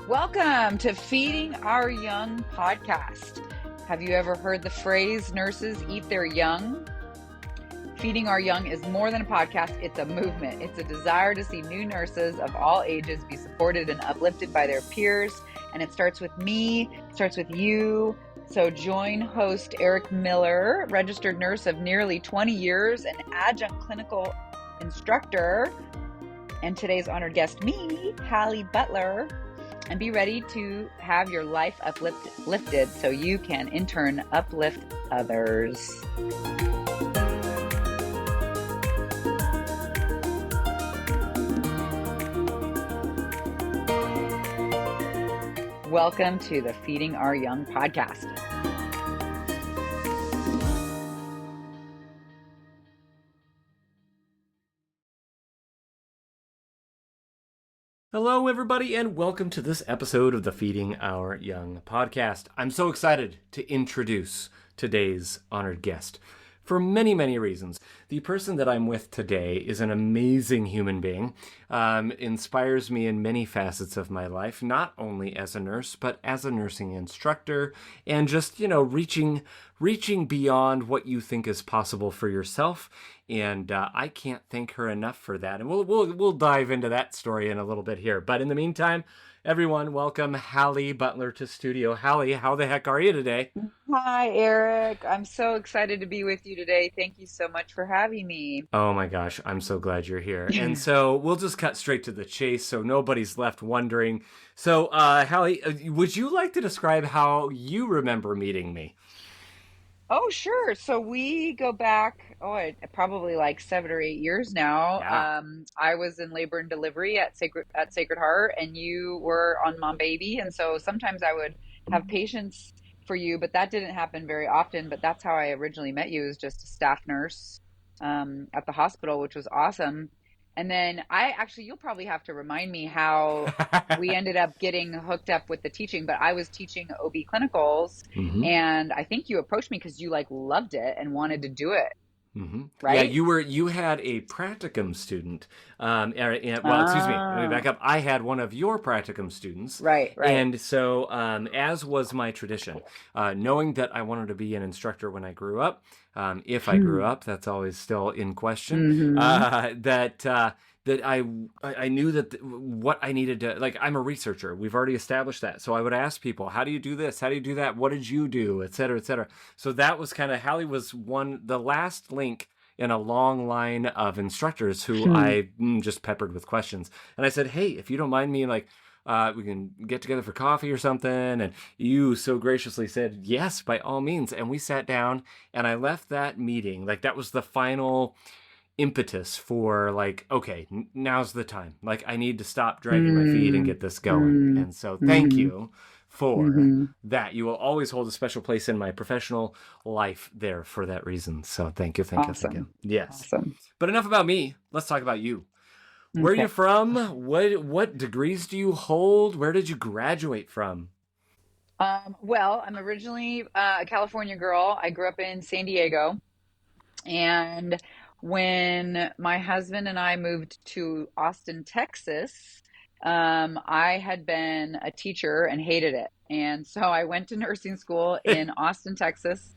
Welcome to Feeding Our Young podcast. Have you ever heard the phrase, nurses eat their young? Feeding Our Young is more than a podcast, it's a movement. It's a desire to see new nurses of all ages be supported and uplifted by their peers. And it starts with me, it starts with you. So join host Eric Miller, registered nurse of nearly 20 years, and adjunct clinical instructor, and today's honored guest, me, Hallie Butler, and be ready to have your life uplifted so you can in turn uplift others. Welcome to the Feeding Our Young podcast. Hello, everybody, and welcome to this episode of the Feeding Our Young podcast. I'm so excited to introduce today's honored guest for many, many reasons. The person that I'm with today is an amazing human being, inspires me in many facets of my life, not only as a nurse, but as a nursing instructor, and just, reaching beyond what you think is possible for yourself. And I can't thank her enough for that. And we'll dive into that story in a little bit here. But in the meantime, everyone, welcome Hallie Butler to studio. Hallie, how the heck are you today? Hi, Eric. I'm so excited to be with you today. Thank you so much for having me. Oh my gosh, I'm so glad you're here. And so we'll just cut straight to the chase so nobody's left wondering. So, Hallie, would you like to describe how you remember meeting me? Oh, sure. So we go back, probably like 7 or 8 years now. Yeah. I was in labor and delivery at Sacred Heart, and you were on Mom Baby. And so sometimes I would have patients for you, but that didn't happen very often. But that's how I originally met you, as just a staff nurse at the hospital, which was awesome. And then you'll probably have to remind me how we ended up getting hooked up with the teaching, but I was teaching OB clinicals, and I think you approached me because you loved it and wanted to do it. Mm-hmm. Right? Yeah, you had a practicum student. Excuse me, let me back up. I had one of your practicum students. Right. And so, as was my tradition, knowing that I wanted to be an instructor when I grew up, if I grew up, that's always still in question, that I knew that what I needed to, I'm a researcher. We've already established that. So I would ask people, how do you do this? How do you do that? What did you do? Et cetera, et cetera. So that was kind of, Hallie was the last link in a long line of instructors who I just peppered with questions. And I said, hey, if you don't mind me, we can get together for coffee or something. And you so graciously said, yes, by all means. And we sat down, and I left that meeting. That was the final impetus for okay, now's the time. I need to stop dragging my feet and get this going. And so thank you for that. You will always hold a special place in my professional life there for that reason. So thank you. Awesome. Yes. Awesome. But enough about me. Let's talk about you. Where are you from? What degrees do you hold? Where did you graduate from? Well, I'm originally a California girl. I grew up in San Diego, and when my husband and I moved to Austin, Texas, I had been a teacher and hated it. And so I went to nursing school in Austin, Texas,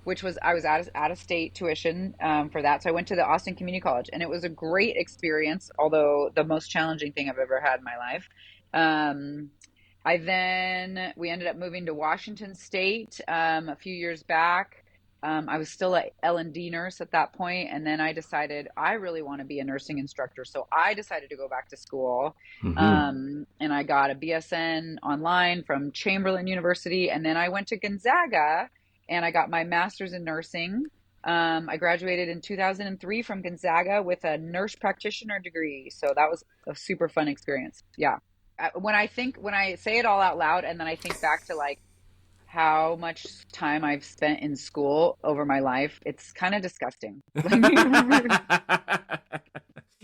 which was, I was out of state tuition for that. So I went to the Austin Community College, and it was a great experience, although the most challenging thing I've ever had in my life. We ended up moving to Washington State a few years back. I was still an L&D nurse at that point, and then I decided I really want to be a nursing instructor. So I decided to go back to school, and I got a BSN online from Chamberlain University, and then I went to Gonzaga, and I got my master's in nursing. I graduated in 2003 from Gonzaga with a nurse practitioner degree. So that was a super fun experience. Yeah. When I say it all out loud, and then I think back to how much time I've spent in school over my life, it's kind of disgusting.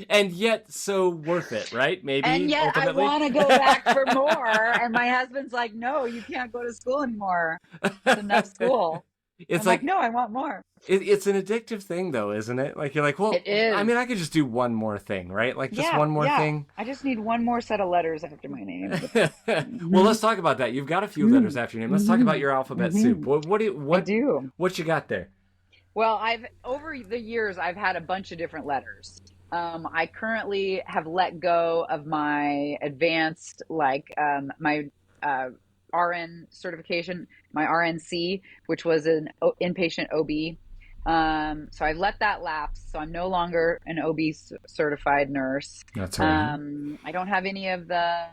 And yet so worth it, right? Maybe. And yet ultimately. I want to go back for more. And my husband's like, no, you can't go to school anymore. It's enough school. It's I'm like, like, no, I want more. it's an addictive thing, though, isn't it? Like, you're like, well, It I mean, is. I could just do one more thing, right? Like, just Yeah, one more yeah. thing. I just need one more set of letters after my name. Well, Hmm let's talk about that. You've got a few letters hmm after your name. Let's talk hmm about your alphabet hmm soup. I do. What you got there? Well, I've over the years I've had a bunch of different letters. I currently have let go of my advanced, my uh, RN certification, my RNC, which was an inpatient OB. So I let that lapse. So I'm no longer an OB certified nurse. That's all right. I don't have any of the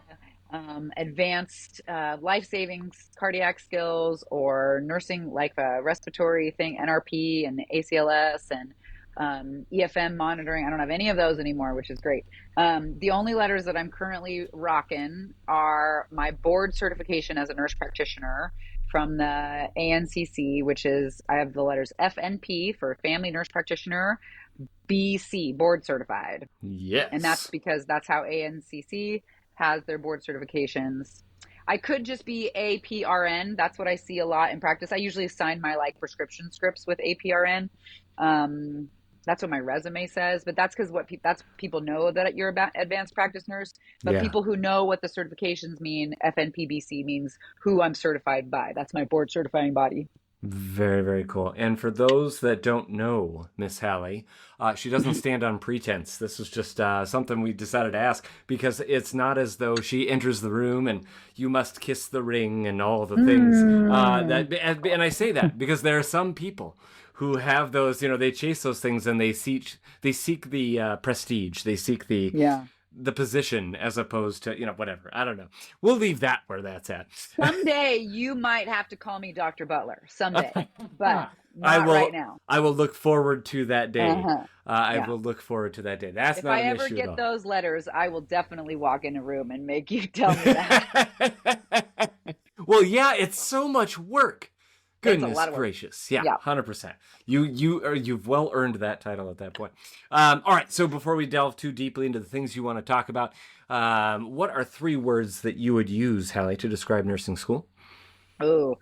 advanced life savings cardiac skills or nursing, like a respiratory thing, NRP and ACLS and EFM monitoring. I don't have any of those anymore, which is great. The only letters that I'm currently rocking are my board certification as a nurse practitioner from the ANCC, which is, I have the letters FNP for family nurse practitioner, BC, board certified. And that's Yes. because that's how ANCC has their board certifications. I could just be APRN. That's what I see a lot in practice. I usually sign my like prescription scripts with APRN. Um, that's what my resume says, but that's because that's people know that you're about advanced practice nurse. But Yeah. people who know what the certifications mean, FNPBC means who I'm certified by. That's my board certifying body. Very, very cool. And for those that don't know Miss Hallie, she doesn't stand on pretense. This was just something we decided to ask because it's not as though she enters the room and you must kiss the ring and all the things. And I say that because there are some people who have those, they chase those things and they seek the prestige, they seek Yeah. the position as opposed to, whatever. I don't know. We'll leave that where that's at. Someday you might have to call me Dr. Butler. Someday, but I not will. right now. I will look forward to that day. Uh-huh. I Yeah. will look forward to that day. That's If not I an ever issue get at all. those letters, I will definitely walk in a room and make you tell me that. Well, yeah, it's so much work. It's a Goodness lot of work. gracious. Yeah, Yeah. 100%. You've well earned that title at that point. All right, so before we delve too deeply into the things you want to talk about, what are 3 words that you would use, Hallie, to describe nursing school? Oh,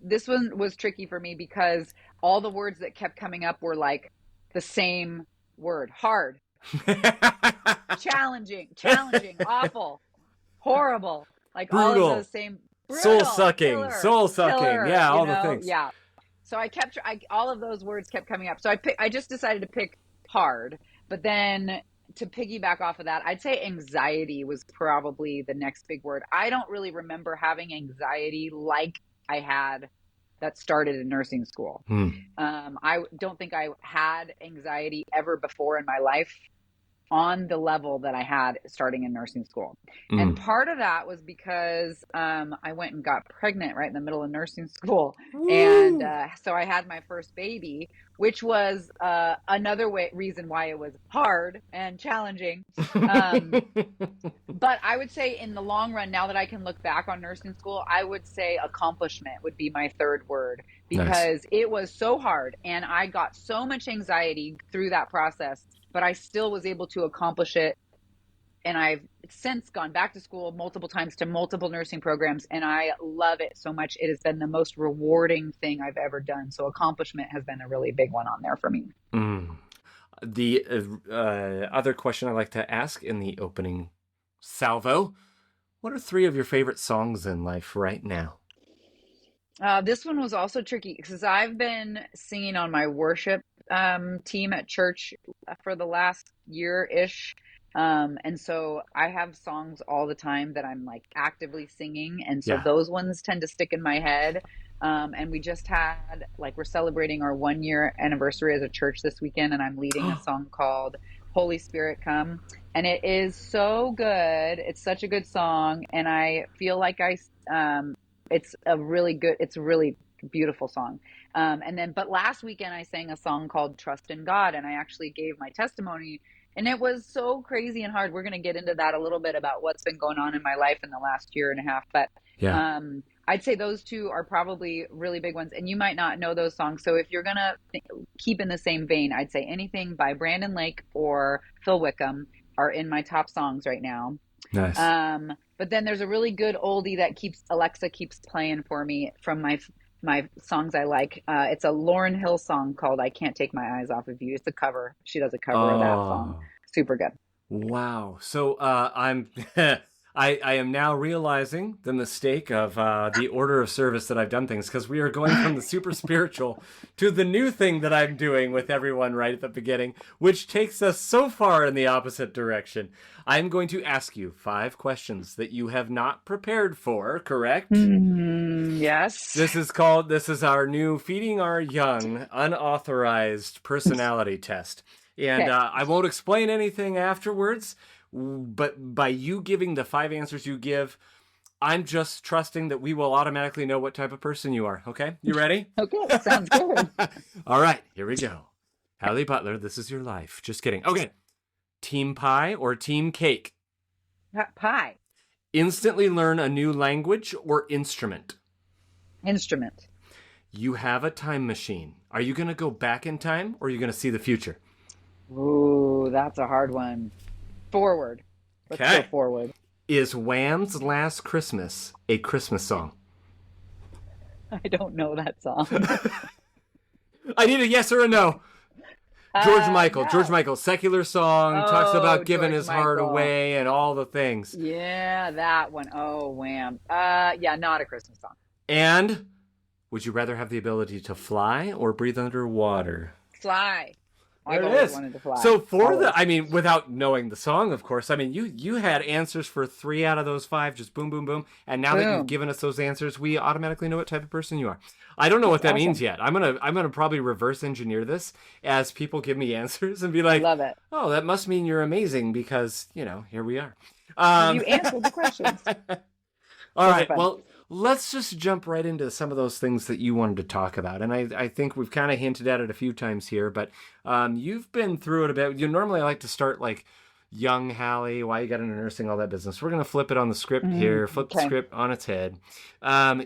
this one was tricky for me because all the words that kept coming up were like the same word: hard, challenging, awful, horrible, like all of Brutal, those same, soul brutal, sucking, killer, yeah, you all the know? things. Yeah. So all of those words kept coming up. So I just decided to pick hard, but then to piggyback off of that, I'd say anxiety was probably the next big word. I don't really remember having anxiety like I had that started in nursing school. I don't think I had anxiety ever before in my life on the level that I had starting in nursing school. And part of that was because I went and got pregnant right in the middle of nursing school. And so I had my first baby, which was another reason why it was hard and challenging. But I would say in the long run, now that I can look back on nursing school, I would say accomplishment would be my third word, because it was so hard and I got so much anxiety through that process, but I still was able to accomplish it. And I've since gone back to school multiple times to multiple nursing programs, and I love it so much. It has been the most rewarding thing I've ever done. So accomplishment has been a really big one on there for me. The other question I like to ask in the opening salvo, what are 3 of your favorite songs in life right now? This one was also tricky because I've been singing on my worship team at church for the last year-ish. And so I have songs all the time that I'm like actively singing. And so those ones tend to stick in my head. And we just had, like, we're celebrating our 1-year anniversary as a church this weekend, and I'm leading a song called Holy Spirit Come. And it is so good. It's such a good song. And I feel like it's a really beautiful song. But last weekend I sang a song called Trust in God, and I actually gave my testimony, and it was so crazy and hard. We're going to get into that a little bit about what's been going on in my life in the last year and a half. But I'd say those 2 are probably really big ones, and you might not know those songs. So if you're going to keep in the same vein, I'd say anything by Brandon Lake or Phil Wickham are in my top songs right now. Nice. But then there's a really good oldie that Alexa keeps playing for me from my my songs I like. It's a Lauryn Hill song called "I Can't Take My Eyes Off of You." It's a cover. She does a cover of that song. Oh. Super good. Wow. So I'm I am now realizing the mistake of the order of service that I've done things, because we are going from the super spiritual to the new thing that I'm doing with everyone right at the beginning, which takes us so far in the opposite direction. I'm going to ask you 5 questions that you have not prepared for, correct? Yes. This is our new Feeding Our Young unauthorized personality test. And Okay. I won't explain anything afterwards, but by you giving the 5 answers you give, I'm just trusting that we will automatically know what type of person you are. Okay? You ready? Okay. Sounds good. All right, here we go. Hallie Butler, this is your life. Just kidding. Okay. Team pie or team cake? Pie. Instantly learn a new language or instrument? Instrument. You have a time machine. Are you going to go back in time, or are you going to see the future? Ooh, that's a hard one. Forward. Let's go Okay. forward. Is Wham's Last Christmas a Christmas song? I don't know that song. I need a yes or a no. George Michael. No. George Michael, secular song, talks about giving George his heart Michael. away and all the things. Yeah, that one. Oh, Wham. Yeah, not a Christmas song. And would you rather have the ability to fly or breathe underwater? Fly. I've There it always is. wanted to fly. So for Always. I mean, without knowing the song, of course, I mean, you had answers for 3 out of those 5, just boom, boom, boom. And now that you've Boom. given us those answers, we automatically know what type of person you are. I don't know what that Awesome. means yet. I'm gonna probably reverse engineer this as people give me answers and be like, Love it. oh, that must mean you're amazing because, here we are. You answered the questions. All right. fun. Well, let's just jump right into some of those things that you wanted to talk about. And I think we've kind of hinted at it a few times here, but you've been through it a bit. You normally like to start like young Hallie, why you got into nursing, all that business. We're going to flip it on the script here, flip the script on its head.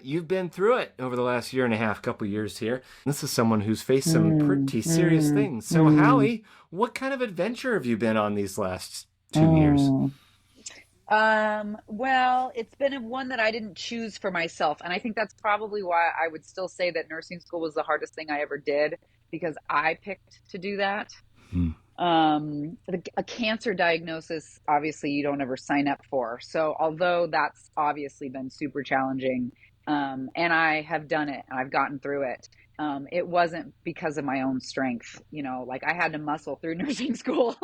You've been through it over the last year and a half, couple years here. This is someone who's faced some pretty serious things. So Hallie, what kind of adventure have you been on these last 2 years? Well, it's been one that I didn't choose for myself. And I think that's probably why I would still say that nursing school was the hardest thing I ever did, because I picked to do that. A cancer diagnosis, obviously you don't ever sign up for. So although that's obviously been super challenging, and I have done it and I've gotten through it, it wasn't because of my own strength. Like I had to muscle through nursing school.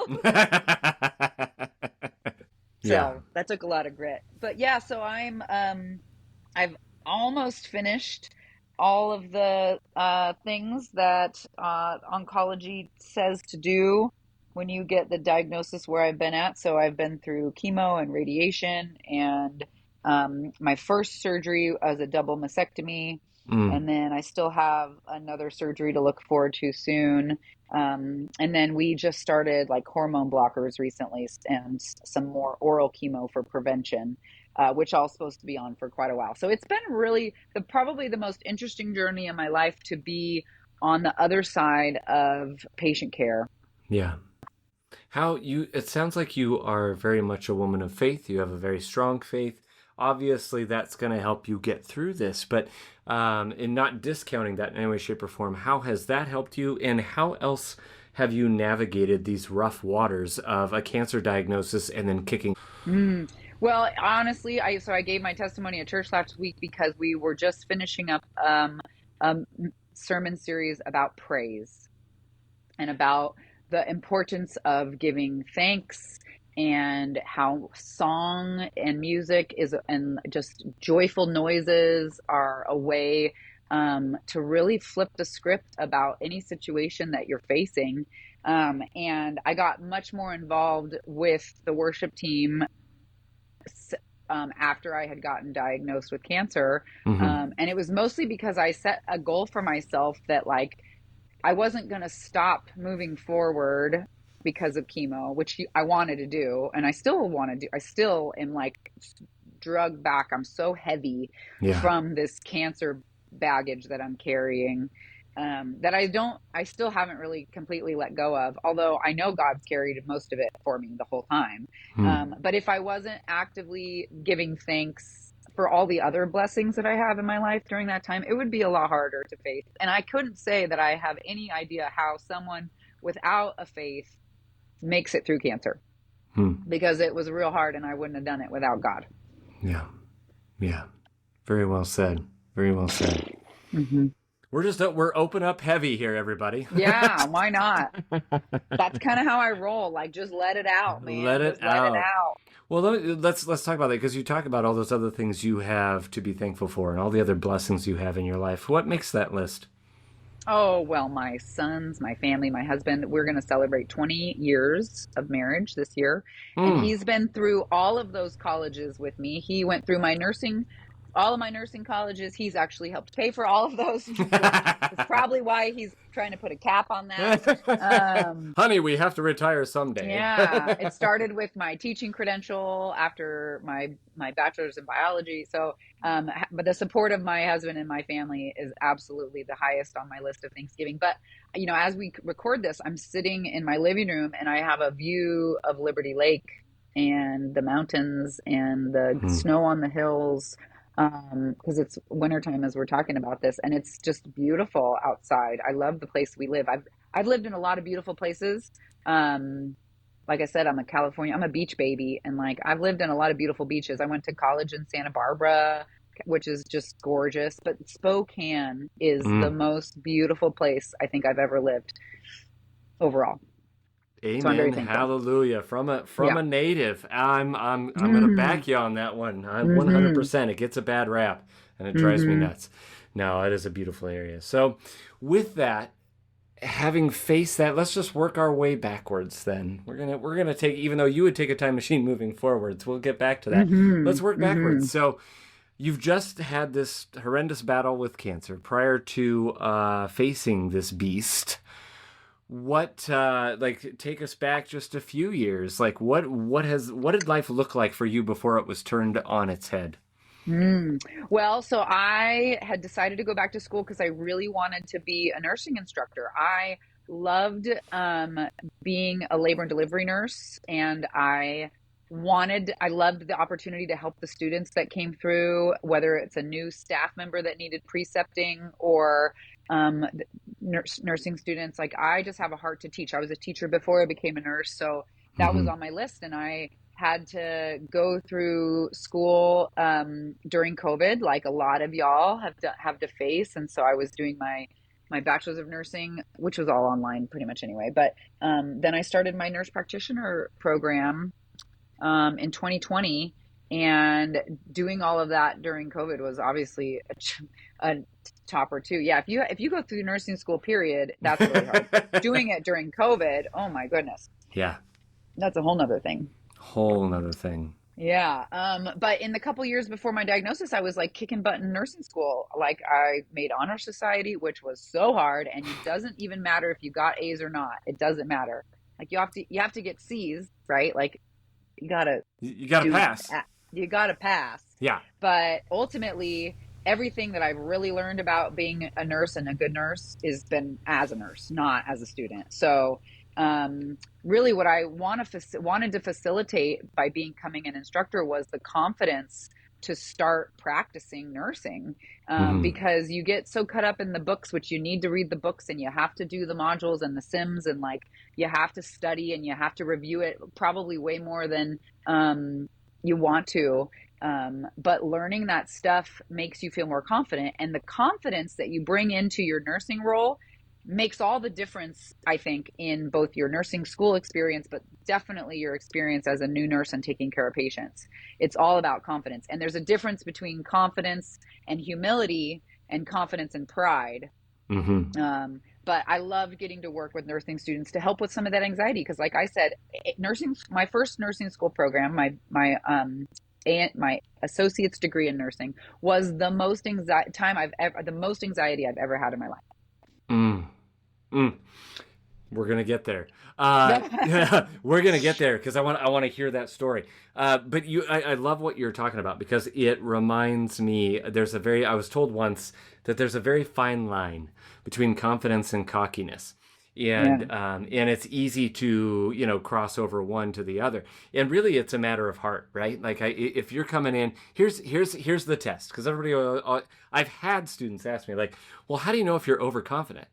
So that took a lot of grit. But yeah, so I've almost finished all of the things that oncology says to do when you get the diagnosis where I've been at. So I've been through chemo and radiation, and my first surgery was a double mastectomy. And then I still have another surgery to look forward to soon. And then we just started like hormone blockers recently and some more oral chemo for prevention, which I'm supposed to be on for quite a while. So it's been really probably the most interesting journey in my life to be on the other side of patient care. Yeah. It sounds like you are very much a woman of faith. You have a very strong faith. Obviously, that's going to help you get through this, but in not discounting that in any way, shape, or form, how has that helped you, and how else have you navigated these rough waters of a cancer diagnosis and then kicking? Well, honestly, I gave my testimony at church last week because we were just finishing up a sermon series about praise and about the importance of giving thanks, and how song and music and just joyful noises are a way to really flip the script about any situation that you're facing. And I got much more involved with the worship team after I had gotten diagnosed with cancer. And it was mostly because I set a goal for myself that like I wasn't going to stop moving forward because of chemo, which I wanted to do. And I still want to do. I still am like drugged back. I'm so heavy from this cancer baggage that I'm carrying, that I still haven't really completely let go of, although I know God's carried most of it for me the whole time. But if I wasn't actively giving thanks for all the other blessings that I have in my life during that time, it would be a lot harder to face. And I couldn't say that I have any idea how someone without a faith makes it through cancer, because it was real hard and I wouldn't have done it without God. Yeah. Yeah. Very well said. Very well said. Mm-hmm. We're open up heavy here, everybody. Yeah, why not? That's kind of how I roll. Like, just let it out, man. Let it out. Well, let's talk about that, because you talk about all those other things you have to be thankful for and all the other blessings you have in your life. What makes that list? Oh, well, my sons, my family, my husband, we're going to celebrate 20 years of marriage this year. And he's been through all of those colleges with me. He went through all of my nursing colleges. He's actually helped pay for all of those. That's probably why he's trying to put a cap on that. Honey, we have to retire someday. Yeah. It started with my teaching credential after my bachelor's in biology. So, but the support of my husband and my family is absolutely the highest on my list of Thanksgiving. But, you know, as we record this, I'm sitting in my living room and I have a view of Liberty Lake and the mountains and the snow on the hills. Because it's wintertime as we're talking about this, and it's just beautiful outside. I love the place we live. I've lived in a lot of beautiful places. Like I said, I'm a beach baby, and like I've lived in a lot of beautiful beaches. I went to college in Santa Barbara, which is just gorgeous, but Spokane is the most beautiful place I think I've ever lived overall. Amen. So hallelujah. From a native. I'm going to back you on that one. 100%. It gets a bad rap and it drives me nuts. No, it is a beautiful area. So with that, having faced that, let's just work our way backwards then. We're going to take, even though you would take a time machine moving forwards, we'll get back to that. Let's work backwards. So you've just had this horrendous battle with cancer prior to facing this beast. What take us back just a few years. Like what did life look like for you before it was turned on its head? Well, so I had decided to go back to school because I really wanted to be a nursing instructor. I loved being a labor and delivery nurse, and I loved the opportunity to help the students that came through, whether it's a new staff member that needed precepting or nursing students. Like, I just have a heart to teach. I was a teacher before I became a nurse, so that was on my list. And I had to go through school during COVID, like a lot of y'all have to face. And so I was doing my bachelor's of nursing, which was all online pretty much anyway. But then I started my nurse practitioner program in 2020, and doing all of that during COVID was obviously a topper too. Yeah, if you go through nursing school, period, that's really hard. Doing it during COVID, oh my goodness. Yeah, that's a whole nother thing. Yeah. But in the couple years before my diagnosis, I was like kicking butt in nursing school. Like, I made honor society, which was so hard, and it doesn't even matter if you got A's or not. It doesn't matter. Like, you have to get C's, right? Like, you gotta pass. You gotta pass. Yeah. But ultimately, everything that I've really learned about being a nurse and a good nurse has been as a nurse, not as a student. So really what I wanted to facilitate by becoming an instructor was the confidence to start practicing nursing, because you get so caught up in the books, which you need to read the books and you have to do the modules and the sims, and like you have to study and you have to review it probably way more than you want to. But learning that stuff makes you feel more confident, and the confidence that you bring into your nursing role makes all the difference, I think, in both your nursing school experience, but definitely your experience as a new nurse and taking care of patients. It's all about confidence. And there's a difference between confidence and humility and confidence and pride. But I loved getting to work with nursing students to help with some of that anxiety. Because like I said, my first nursing school program, my associate's degree in nursing, was the most anxiety I've ever had in my life. We're gonna get there. We're gonna get there because I want to hear that story. But I love what you're talking about, because it reminds me. I was told once that there's a very fine line between confidence and cockiness. Yeah. And it's easy to, cross over one to the other. And really, it's a matter of heart, right? Like, if you're coming in, here's the test, because I've had students ask me, like, well, how do you know if you're overconfident?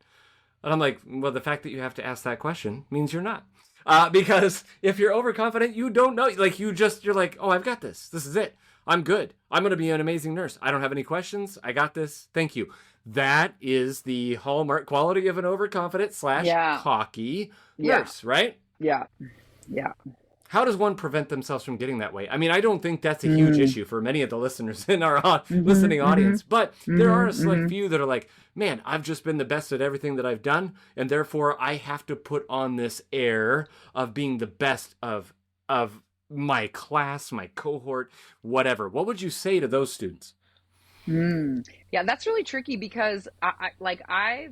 And I'm like, well, the fact that you have to ask that question means you're not. Because if you're overconfident, you don't know. Like, you're like, oh, I've got this. This is it. I'm good. I'm going to be an amazing nurse. I don't have any questions. I got this. Thank you. That is the hallmark quality of an overconfident / cocky nurse, right? Yeah. Yeah. How does one prevent themselves from getting that way? I mean, I don't think that's a huge issue for many of the listeners in our listening audience, but there are a select few that are like, man, I've just been the best at everything that I've done, and therefore I have to put on this air of being the best of my class, my cohort, whatever. What would you say to those students? Yeah, that's really tricky because I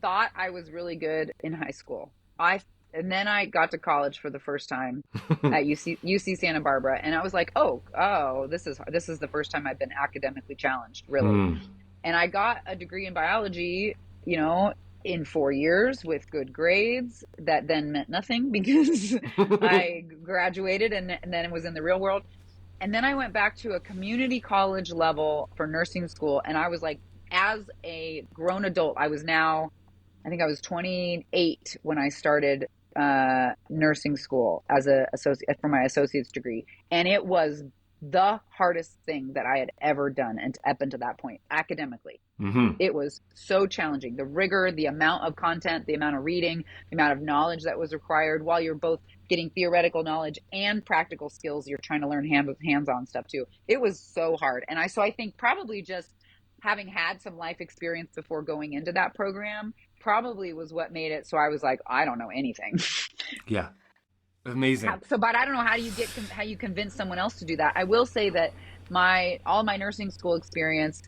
thought I was really good in high school. And then I got to college for the first time at UC Santa Barbara, and I was like, oh, this is the first time I've been academically challenged, really. And I got a degree in biology, in 4 years with good grades. That then meant nothing because I graduated and then it was in the real world. And then I went back to a community college level for nursing school. And I was like, as a grown adult, I think I was 28 when I started nursing school as a associate for my associate's degree. And it was the hardest thing that I had ever done and up until that point, academically. It was so challenging. The rigor, the amount of content, the amount of reading, the amount of knowledge that was required while you're both getting theoretical knowledge and practical skills. You're trying to learn hands-on stuff too. It was so hard. And I think probably just having had some life experience before going into that program probably was what made it. So I was like, I don't know anything. Yeah. Amazing. But I don't know how you convince someone else to do that. I will say that all my nursing school experience,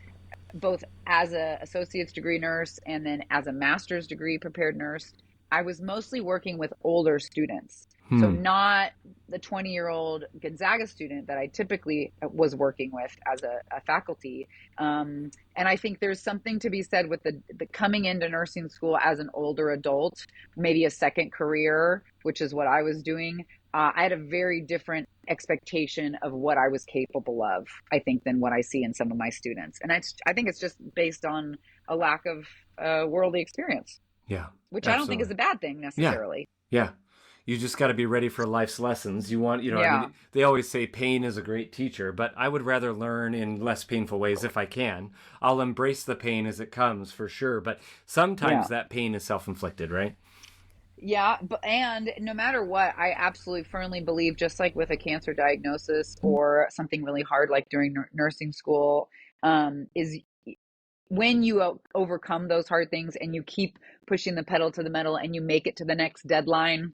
both as a associate's degree nurse and then as a master's degree prepared nurse, I was mostly working with older students. So not the 20-year-old Gonzaga student that I typically was working with as a faculty. And I think there's something to be said with the coming into nursing school as an older adult, maybe a second career, which is what I was doing. I had a very different expectation of what I was capable of, I think, than what I see in some of my students. And I think it's just based on a lack of worldly experience. Yeah. Which absolutely. I don't think is a bad thing necessarily. Yeah. You just got to be ready for life's lessons. You want, I mean, they always say pain is a great teacher, but I would rather learn in less painful ways if I can. I'll embrace the pain as it comes for sure, but sometimes that pain is self-inflicted, right? Yeah, and no matter what, I absolutely firmly believe, just like with a cancer diagnosis or something really hard like during nursing school, is when you overcome those hard things and you keep pushing the pedal to the metal and you make it to the next deadline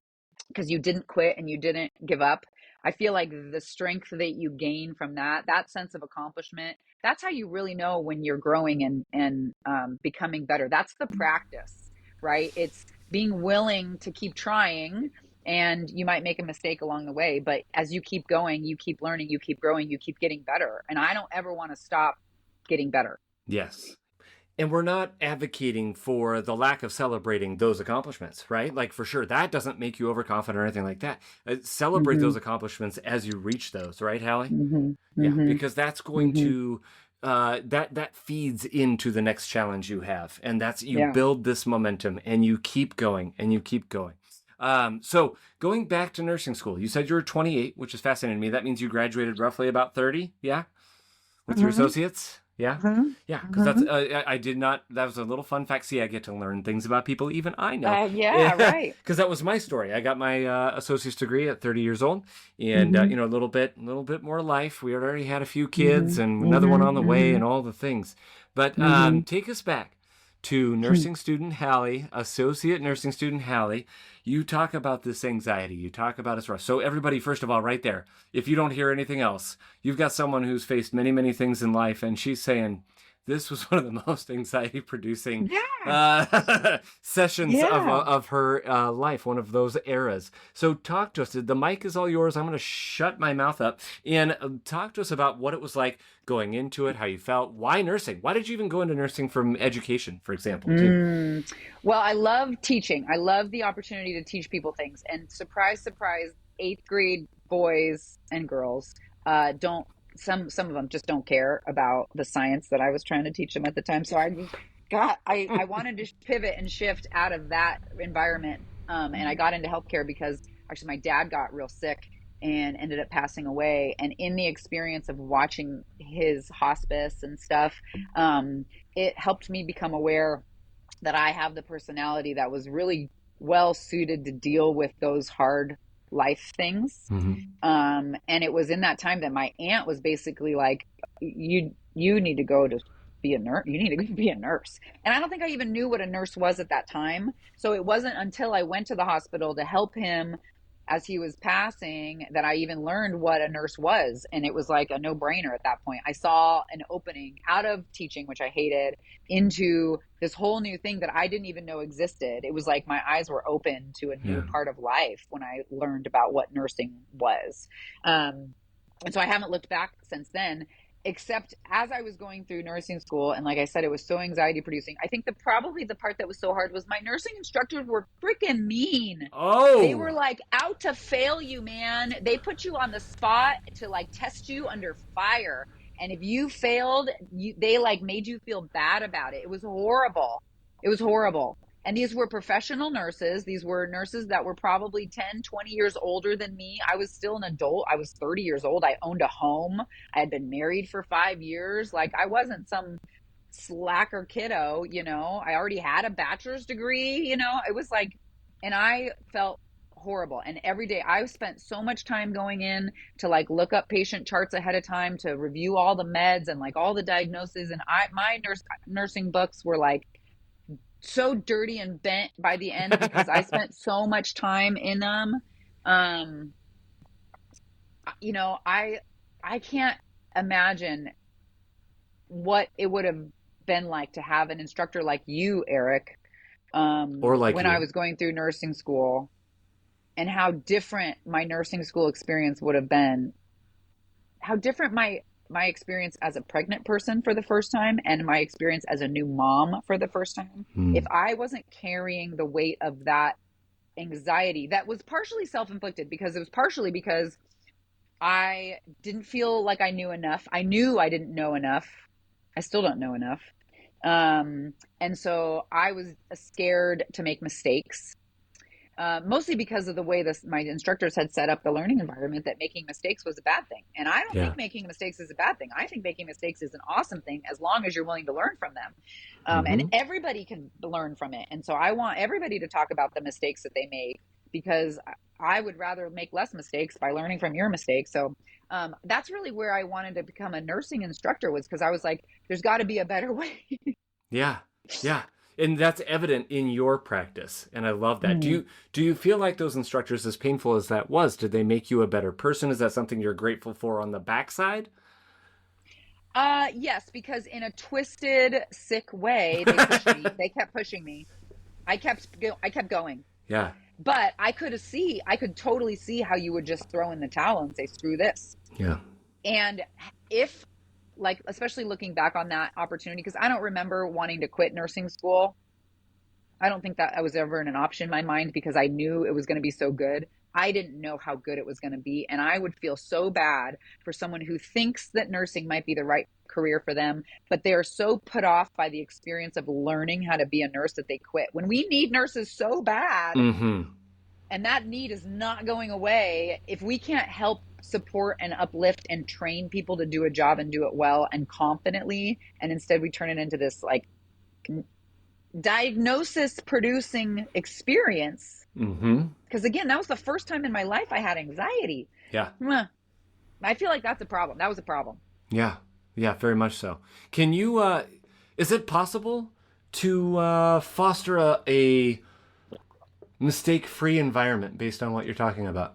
because you didn't quit and you didn't give up. I feel like the strength that you gain from that sense of accomplishment, that's how you really know when you're growing and becoming better. That's the practice, right? It's being willing to keep trying, and you might make a mistake along the way, but as you keep going, you keep learning, you keep growing, you keep getting better. And I don't ever want to stop getting better. Yes. And we're not advocating for the lack of celebrating those accomplishments, right? Like, for sure, that doesn't make you overconfident or anything like that. Celebrate those accomplishments as you reach those, right, Hallie? Yeah, because that's going to, that feeds into the next challenge you have. And that's, you build this momentum and you keep going and you keep going. So going back to nursing school, you said you were 28, which is fascinating to me. That means you graduated roughly about 30, yeah? With your associates? Yeah. Yeah. Because that's, I did not, that was a little fun fact. See, I get to learn things about people even I know. Right. Because that was my story. I got my associate's degree at 30 years old and, a little bit more life. We had already had a few kids and another one on the way and all the things. But take us back to nursing student Hallie, associate nursing student Hallie. You talk about this anxiety. You talk about it's rough. So everybody, first of all, right there, if you don't hear anything else, you've got someone who's faced many, many things in life, and she's saying, this was one of the most anxiety producing Yeah. sessions Yeah. of her life, one of those eras. So talk to us. The mic is all yours. I'm going to shut my mouth up and talk to us about what it was like going into it, how you felt, why nursing? Why did you even go into nursing from education, for example, too? Well, I love teaching. I love the opportunity to teach people things. And surprise, surprise, eighth grade boys and girls don't. Some of them just don't care about the science that I was trying to teach them at the time. So I wanted to pivot and shift out of that environment. And I got into healthcare because actually my dad got real sick and ended up passing away. And in the experience of watching his hospice and stuff, it helped me become aware that I have the personality that was really well suited to deal with those hard life things. Mm-hmm. And it was in that time that my aunt was basically like, you need to go to be a nurse. You need to be a nurse. And I don't think I even knew what a nurse was at that time. So it wasn't until I went to the hospital to help him as he was passing that I even learned what a nurse was. And it was like a no-brainer at that point. I saw an opening out of teaching, which I hated, into this whole new thing that I didn't even know existed. It was like my eyes were open to a new part of life when I learned about what nursing was. And so I haven't looked back since then, except as I was going through nursing school. And like I said, it was so anxiety producing. I think probably the part that was so hard was my nursing instructors were freaking mean. Oh, they were like out to fail you, man. They put you on the spot to like test you under fire. And if you failed, they like made you feel bad about it. It was horrible. It was horrible. And these were professional nurses. These were nurses that were probably 10, 20 years older than me. I was still an adult. I was 30 years old. I owned a home. I had been married for 5 years. Like I wasn't some slacker kiddo, you know. I already had a bachelor's degree, you know. It was like, and I felt horrible. And every day I spent so much time going in to like look up patient charts ahead of time to review all the meds and like all the diagnoses. And my nursing books were like so dirty and bent by the end because I spent so much time in them. You know, I can't imagine what it would have been like to have an instructor like you, Eric, or like when you. I was going through nursing school, and how different my nursing school experience would have been. How different my experience as a pregnant person for the first time and my experience as a new mom for the first time. If I wasn't carrying the weight of that anxiety that was partially self-inflicted, because it was partially because I didn't feel like I knew enough. I knew I didn't know enough. I still don't know enough. And so I was scared to make mistakes. Mostly because of the way my instructors had set up the learning environment, that making mistakes was a bad thing. And I don't think making mistakes is a bad thing. I think making mistakes is an awesome thing as long as you're willing to learn from them. And everybody can learn from it. And so I want everybody to talk about the mistakes that they make, because I would rather make less mistakes by learning from your mistakes. So that's really where I wanted to become a nursing instructor, was because I was like, there's got to be a better way. Yeah. And that's evident in your practice, and I love that. Do you feel like those instructors, as painful as that was, did they make you a better person? Is that something you're grateful for on the backside? Yes, because in a twisted, sick way, they pushed me. They kept pushing me. I kept going. Yeah. But I could totally see how you would just throw in the towel and say, screw this. Yeah. And if, like, especially looking back on that opportunity, because I don't remember wanting to quit nursing school. I don't think that was ever an option in my mind, because I knew it was going to be so good. I didn't know how good it was going to be. And I would feel so bad for someone who thinks that nursing might be the right career for them, but they are so put off by the experience of learning how to be a nurse that they quit. When we need nurses so bad, and that need is not going away, if we can't help support and uplift and train people to do a job and do it well and confidently, and instead we turn it into this like diagnosis producing experience. Because again, that was the first time in my life I had anxiety. Yeah. I feel like that's a problem. That was a problem. Yeah, very much so. Can you, is it possible to foster a mistake-free environment based on what you're talking about?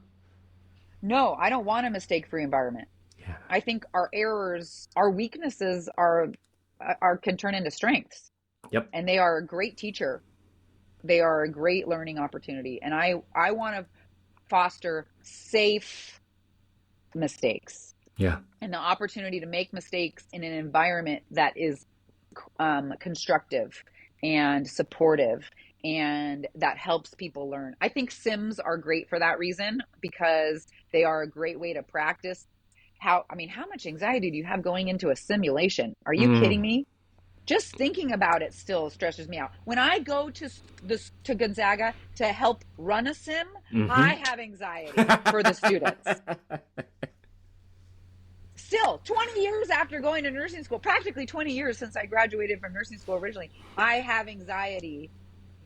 No, I don't want a mistake-free environment. Yeah. I think our errors, our weaknesses are can turn into strengths. Yep. And they are a great teacher. They are a great learning opportunity. And I want to foster safe mistakes. Yeah. And the opportunity to make mistakes in an environment that is constructive and supportive and that helps people learn. I think sims are great for that reason, because they are a great way to practice how much anxiety do you have going into a simulation? Are you kidding me? Just thinking about it still stresses me out. When I go to Gonzaga to help run a sim, I have anxiety for the students. Still, 20 years after going to nursing school, practically 20 years since I graduated from nursing school originally, I have anxiety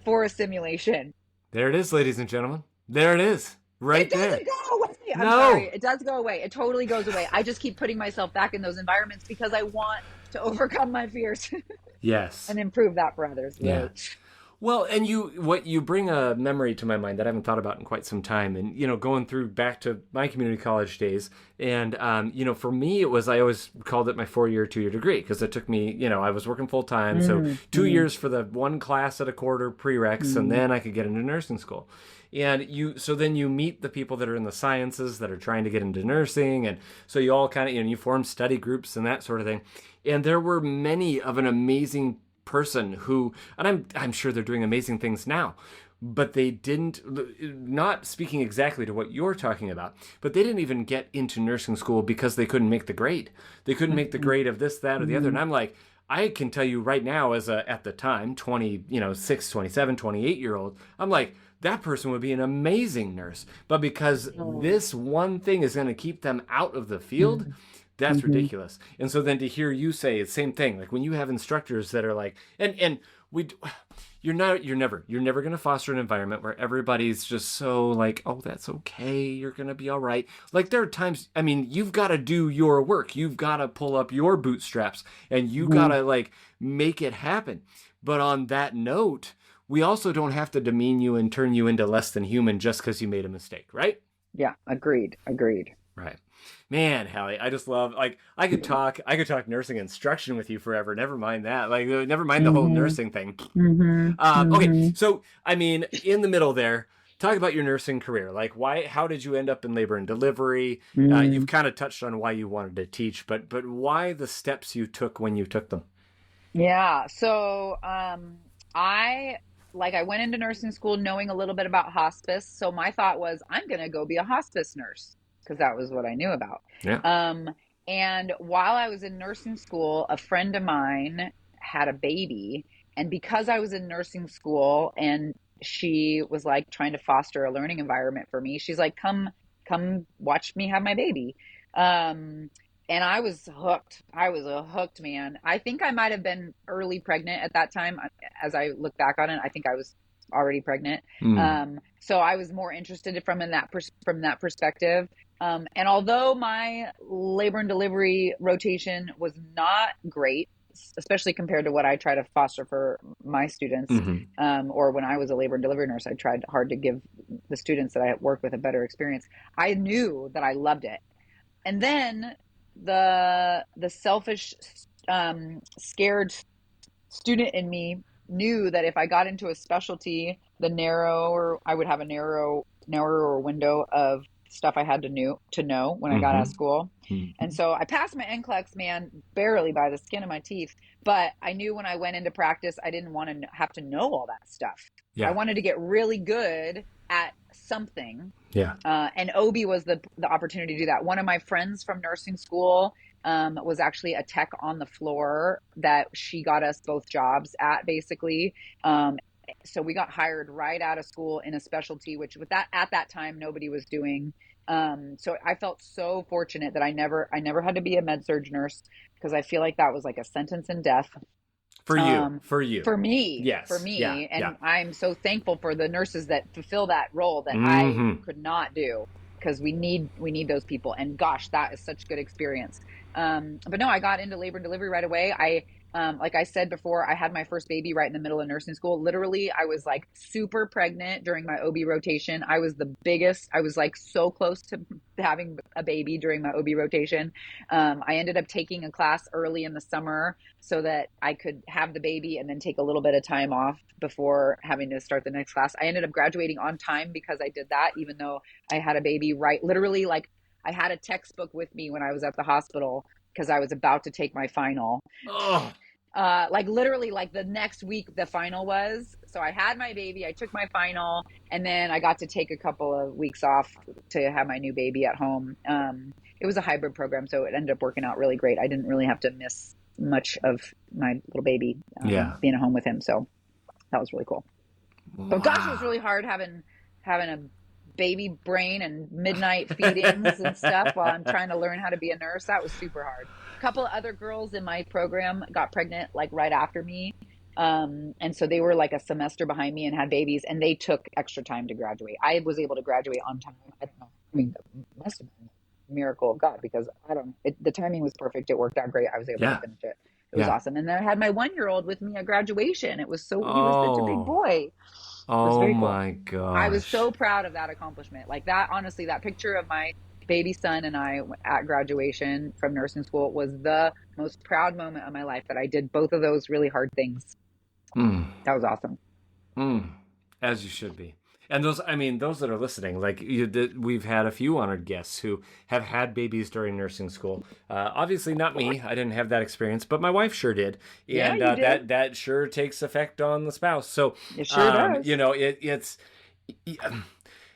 for a simulation. There it is, ladies and gentlemen. There it is. Right there. It doesn't go away. I'm No. sorry. It does go away. It totally goes away. I just keep putting myself back in those environments because I want to overcome my fears. Yes. And improve that for others. Yeah. Well, and you bring a memory to my mind that I haven't thought about in quite some time. And, going through back to my community college days. And, for me, I always called it my 4-year, 2-year degree, because it took me, I was working full time. So 2 years for the one class at a quarter prereqs, and then I could get into nursing school. And then you meet the people that are in the sciences that are trying to get into nursing. And so you all kind of, you form study groups and that sort of thing. And there were many of an amazing person who, and I'm sure they're doing amazing things now, but they didn't, not speaking exactly to what you're talking about, but they didn't even get into nursing school because they couldn't make the grade. They couldn't make the grade of this, that, or the other. And I'm like, I can tell you right now, at the time, 26, 27, 28-year-old, I'm like, that person would be an amazing nurse. But because this one thing is going to keep them out of the field, that's ridiculous. And so then to hear you say the same thing, like when you have instructors that are like, you're never going to foster an environment where everybody's just so like, oh, that's okay, you're going to be all right. Like there are times, you've got to do your work. You've got to pull up your bootstraps and you got to like make it happen. But on that note, we also don't have to demean you and turn you into less than human just because you made a mistake, right? Yeah, agreed. Right. Man, Hallie, I just love, like, I could talk nursing instruction with you forever. Never mind that. Like, never mind the whole nursing thing. Okay. So, in the middle there, talk about your nursing career. Like, how did you end up in labor and delivery? You've kind of touched on why you wanted to teach, but why the steps you took when you took them? Yeah. So, I went into nursing school knowing a little bit about hospice. So my thought was, I'm going to go be a hospice nurse, because that was what I knew about. Yeah. And while I was in nursing school, a friend of mine had a baby. And because I was in nursing school and she was like trying to foster a learning environment for me, she's like, come watch me have my baby. And I was hooked. I was a hooked man. I think I might have been early pregnant at that time. As I look back on it, I think I was already pregnant. So I was more interested from that perspective. And although my labor and delivery rotation was not great, especially compared to what I try to foster for my students, or when I was a labor and delivery nurse, I tried hard to give the students that I worked with a better experience. I knew that I loved it. And then the selfish, scared student in me knew that if I got into a specialty, I would have a narrower window of stuff I had to know when I got out of school. And so I passed my NCLEX, man, barely by the skin of my teeth. But I knew when I went into practice, I didn't want to have to know all that stuff. Yeah. I wanted to get really good at something. Yeah. And OB was the opportunity to do that. One of my friends from nursing school was actually a tech on the floor that she got us both jobs at, basically. So we got hired right out of school in a specialty, which at that time nobody was doing. So I felt so fortunate that I never had to be a med-surg nurse, because I feel like that was like a sentence in death. For you. For me. Yes. For me. Yeah. And yeah. I'm so thankful for the nurses that fulfill that role that I could not do, because we need those people. And gosh, that is such good experience. But no, I got into labor and delivery right away. Like I said before, I had my first baby right in the middle of nursing school. Literally, I was like super pregnant during my OB rotation. I was the biggest. I was like so close to having a baby during my OB rotation. I ended up taking a class early in the summer so that I could have the baby and then take a little bit of time off before having to start the next class. I ended up graduating on time because I did that, even though I had a baby right, literally, like I had a textbook with me when I was at the hospital because I was about to take my final. Oh, Like literally like the next week the final was. So I had my baby, I took my final, and then I got to take a couple of weeks off to have my new baby at home. It was a hybrid program, so it ended up working out really great. I didn't really have to miss much of my little baby yeah. being at home with him. So that was really cool. Wow. But gosh, it was really hard having a baby brain and midnight feedings and stuff while I'm trying to learn how to be a nurse. That was super hard. A couple of other girls in my program got pregnant like right after me. And so they were like a semester behind me and had babies, and they took extra time to graduate. I was able to graduate on time. I don't know. I mean, it must have been a miracle of God because the timing was perfect. It worked out great. I was able to finish it. It was awesome. And then I had my 1-year-old with me at graduation. He was such a big boy. Oh cool. my gosh. I was so proud of that accomplishment. Like that, honestly, that picture of my baby son and I at graduation from nursing school was the most proud moment of my life, that I did both of those really hard things. That was awesome. As you should be. And those that are listening, like we've had a few honored guests who have had babies during nursing school. Obviously not me. I didn't have that experience, but my wife sure did. And you did. that sure takes effect on the spouse. So it sure does. You know, it's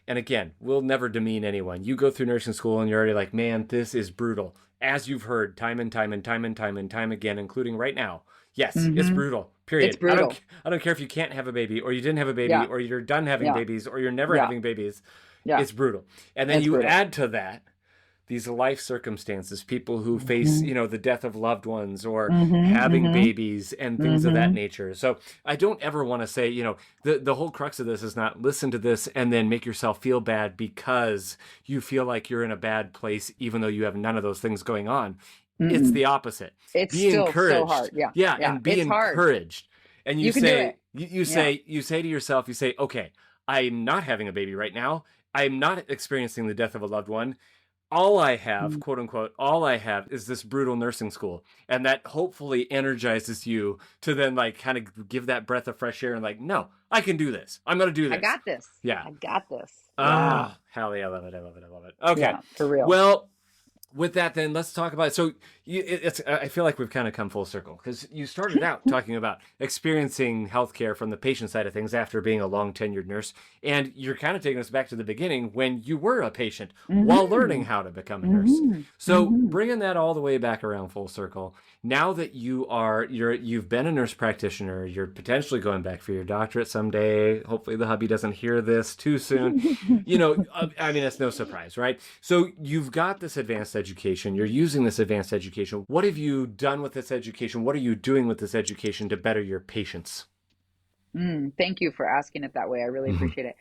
and again, we'll never demean anyone. You go through nursing school and you're already like, man, this is brutal. As you've heard time and time again, including right now. Yes, it's brutal. Period. It's brutal. I don't care if you can't have a baby, or you didn't have a baby, or you're done having babies, or you're never having babies. It's brutal. And then you add to that these life circumstances, people who face, the death of loved ones or having babies and things of that nature. So I don't ever want to say, the whole crux of this is not listen to this and then make yourself feel bad because you feel like you're in a bad place, even though you have none of those things going on. It's the opposite. It's be still encouraged. So hard. And be encouraged. Hard. And you say, you say to yourself, okay, I'm not having a baby right now. I'm not experiencing the death of a loved one. All I have, quote unquote, is this brutal nursing school. And that hopefully energizes you to then like kind of give that breath of fresh air and like, no, I can do this. I'm going to do this. I got this. Yeah. I got this. Hallie, I love it. Okay. Yeah, for real. Well, with that, then let's talk about it. So I feel like we've kind of come full circle because you started out talking about experiencing healthcare from the patient side of things after being a long tenured nurse. And you're kind of taking us back to the beginning when you were a patient while learning how to become a nurse. So bringing that all the way back around full circle, now that you've been a nurse practitioner, you're potentially going back for your doctorate someday. Hopefully the hubby doesn't hear this too soon. It's no surprise, right? So you've got this advanced education. You're using this advanced education. What have you done with this education? What are you doing with this education to better your patients? Thank you for asking it that way. I really appreciate it.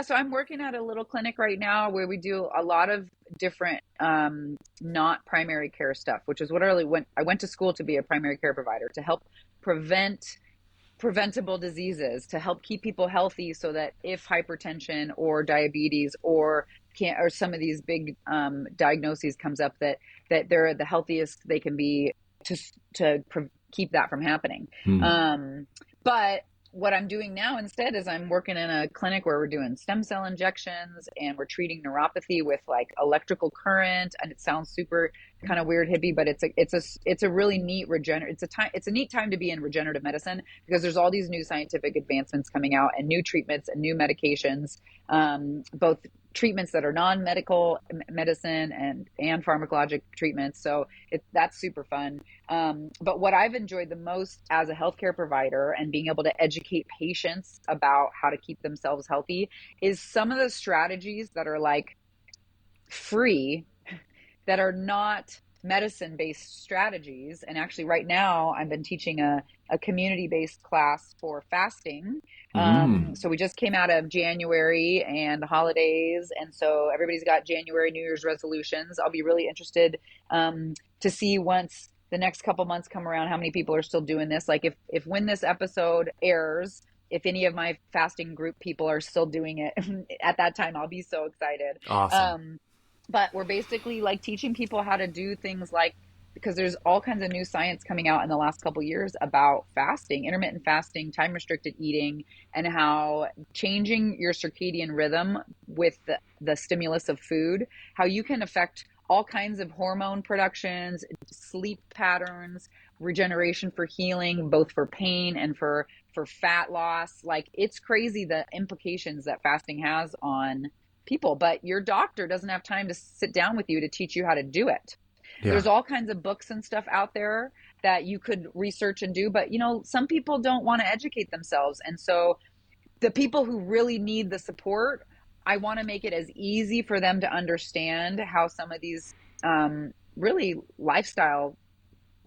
So I'm working at a little clinic right now where we do a lot of different not primary care stuff, which is what I went to school to be a primary care provider, to help prevent preventable diseases, to help keep people healthy so that if hypertension or diabetes or some of these big diagnoses comes up, that they're the healthiest they can be to keep that from happening. But what I'm doing now instead is I'm working in a clinic where we're doing stem cell injections and we're treating neuropathy with like electrical current. And it sounds super kind of weird hippie, but it's a really neat it's a neat time to be in regenerative medicine because there's all these new scientific advancements coming out and new treatments and new medications, both treatments that are non-medical medicine and pharmacologic treatments. So that's super fun. But what I've enjoyed the most as a healthcare provider and being able to educate patients about how to keep themselves healthy is some of the strategies that are like free, that are not medicine-based strategies. And actually right now I've been teaching a community-based class for fasting. So we just came out of January and the holidays. And so everybody's got January New Year's resolutions. I'll be really interested to see once the next couple months come around, how many people are still doing this. Like if when this episode airs, if any of my fasting group people are still doing it at that time, I'll be so excited. Awesome. But we're basically like teaching people how to do things like, because there's all kinds of new science coming out in the last couple of years about fasting, intermittent fasting, time restricted eating, and how changing your circadian rhythm with the stimulus of food, how you can affect all kinds of hormone productions, sleep patterns, regeneration for healing, both for pain and for fat loss. Like, it's crazy the implications that fasting has on people, but your doctor doesn't have time to sit down with you to teach you how to do it. Yeah. There's all kinds of books and stuff out there that you could research and do, but some people don't want to educate themselves. And so the people who really need the support, I want to make it as easy for them to understand how some of these really lifestyle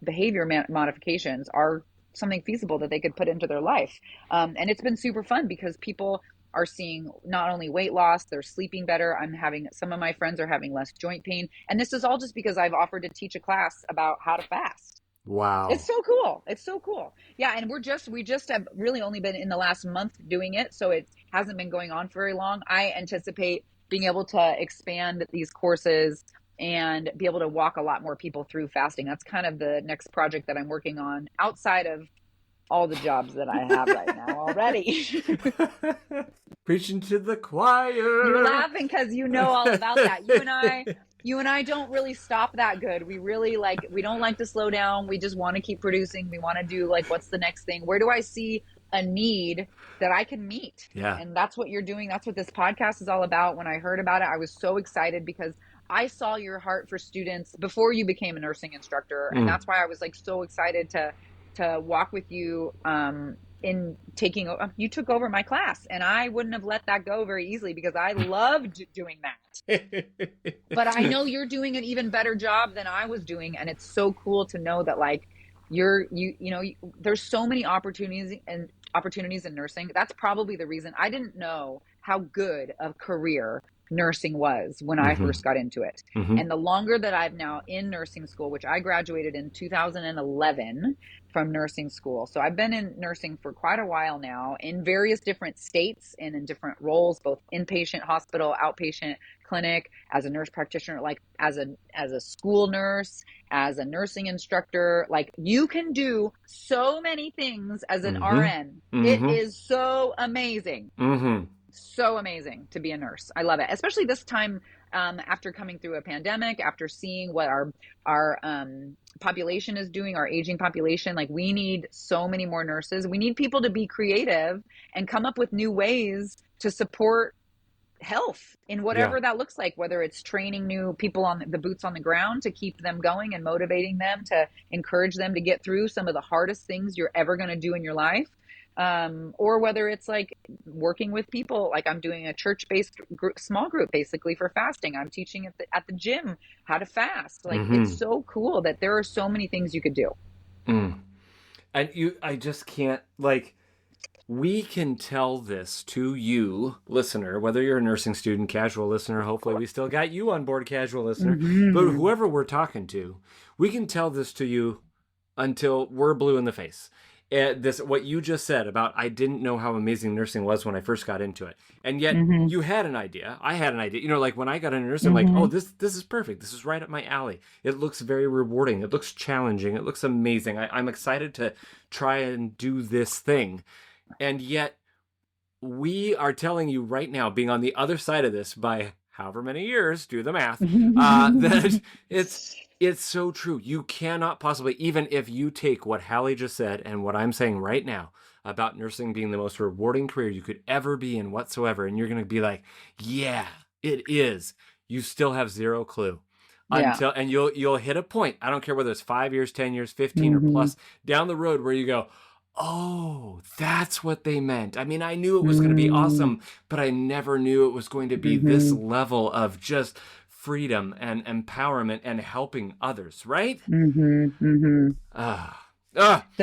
behavior modifications are something feasible that they could put into their life. And it's been super fun because people are seeing not only weight loss, they're sleeping better. Some of my friends are having less joint pain. And this is all just because I've offered to teach a class about how to fast. Wow. It's so cool. It's so cool. Yeah. And we just have really only been in the last month doing it. So it hasn't been going on for very long. I anticipate being able to expand these courses and be able to walk a lot more people through fasting. That's kind of the next project that I'm working on outside of all the jobs that I have right now already. Preaching to the choir. You're laughing because you know all about that. You and I don't really stop that good. We really we don't like to slow down. We just want to keep producing. We want to do what's the next thing? Where do I see a need that I can meet? Yeah. And that's what you're doing. That's what this podcast is all about. When I heard about it, I was so excited because I saw your heart for students before you became a nursing instructor. And that's why I was so excited to walk with you in taking, you took over my class, and I wouldn't have let that go very easily because I loved doing that. But I know you're doing an even better job than I was doing. And it's so cool to know that there's so many opportunities in nursing. That's probably the reason I didn't know how good a career nursing was when I first got into it. And the longer that I've now in nursing school, which I graduated in 2011 from nursing school. So I've been in nursing for quite a while now in various different states and in different roles, both inpatient hospital, outpatient clinic, as a nurse practitioner, as a school nurse, as a nursing instructor. You can do so many things as an RN. It is so amazing. So amazing to be a nurse. I love it, especially this time after coming through a pandemic, after seeing what our population is doing, our aging population. We need so many more nurses. We need people to be creative and come up with new ways to support health in whatever that looks like, whether it's training new people on the boots on the ground to keep them going and motivating them, to encourage them to get through some of the hardest things you're ever going to do in your life. Or whether it's working with people, I'm doing a church-based small group basically for fasting. I'm teaching at the gym how to fast. It's so cool that there are so many things you could do. And I just can't, we can tell this to you, listener, whether you're a nursing student, casual listener. Hopefully we still got you on board, casual listener. But whoever we're talking to, we can tell this to you until we're blue in the face. What you just said about, I didn't know how amazing nursing was when I first got into it. And yet you had an idea. I had an idea. When I got into nursing, I'm oh, this is perfect. This is right up my alley. It looks very rewarding. It looks challenging. It looks amazing. I'm excited to try and do this thing. And yet we are telling you right now, being on the other side of this by however many years, do the math, that it's so true. You cannot possibly, even if you take what Hallie just said and what I'm saying right now about nursing being the most rewarding career you could ever be in whatsoever, and you're going to be like, yeah, it is. You still have zero clue. And you'll hit a point. I don't care whether it's 5 years, 10 years, 15 or plus down the road where you go, oh, that's what they meant. I mean, I knew it was going to be awesome, but I never knew it was going to be this level of just freedom and empowerment and helping others, right? The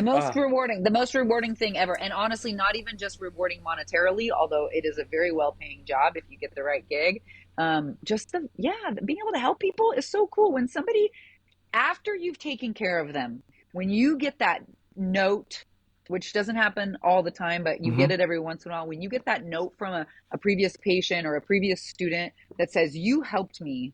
most rewarding thing ever. And honestly, not even just rewarding monetarily, although it is a very well-paying job if you get the right gig. Being able to help people is so cool. When somebody after you've taken care of them, when you get that note, which doesn't happen all the time, but you get it every once in a while, when you get that note from a previous patient or a previous student that says, you helped me,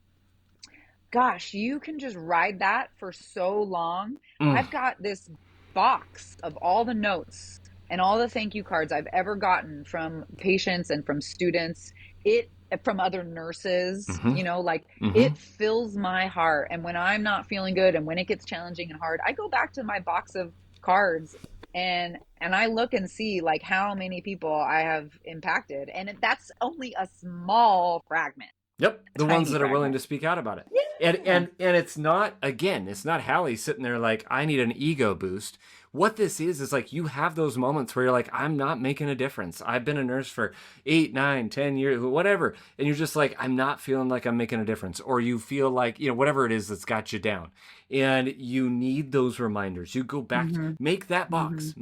gosh, you can just ride that for so long. I've got this box of all the notes and all the thank you cards I've ever gotten from patients and from students, from other nurses, you know, like it fills my heart. And when I'm not feeling good and when it gets challenging and hard, I go back to my box of cards and I look and see like how many people I have impacted. And that's only a small fragment. Yep, the ones that are willing to speak out about it. Yeah. And it's not, again, it's not Hallie sitting there like, I need an ego boost. What this is like you have those moments where you're like, I'm not making a difference. I've been a nurse for 8, 9, 10 years, whatever. And you're just like, I'm not feeling like I'm making a difference. Or you feel like, you know, whatever it is that's got you down. And you need those reminders. You go back, make that box,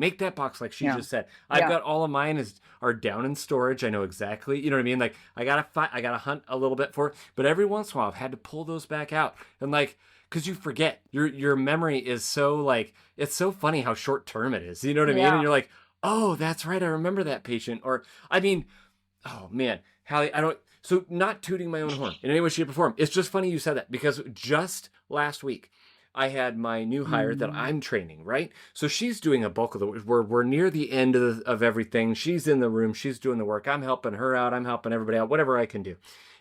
like she just said. I've got all of mine are down in storage. I know exactly, you know what I mean? Like I gotta hunt a little bit for it, but every once in a while I've had to pull those back out and like, cause you forget your memory is so like, it's so funny how short term it is. You know what I mean? And you're like, oh, that's right. I remember that patient. Or I mean, oh man, Hallie, so not tooting my own horn in any way, shape or form. It's just funny you said that because just last week, I had my new hire that I'm training, right? So she's doing a bulk of the work. We're near the end of everything. She's in the room. She's doing the work. I'm helping her out. I'm helping everybody out, whatever I can do.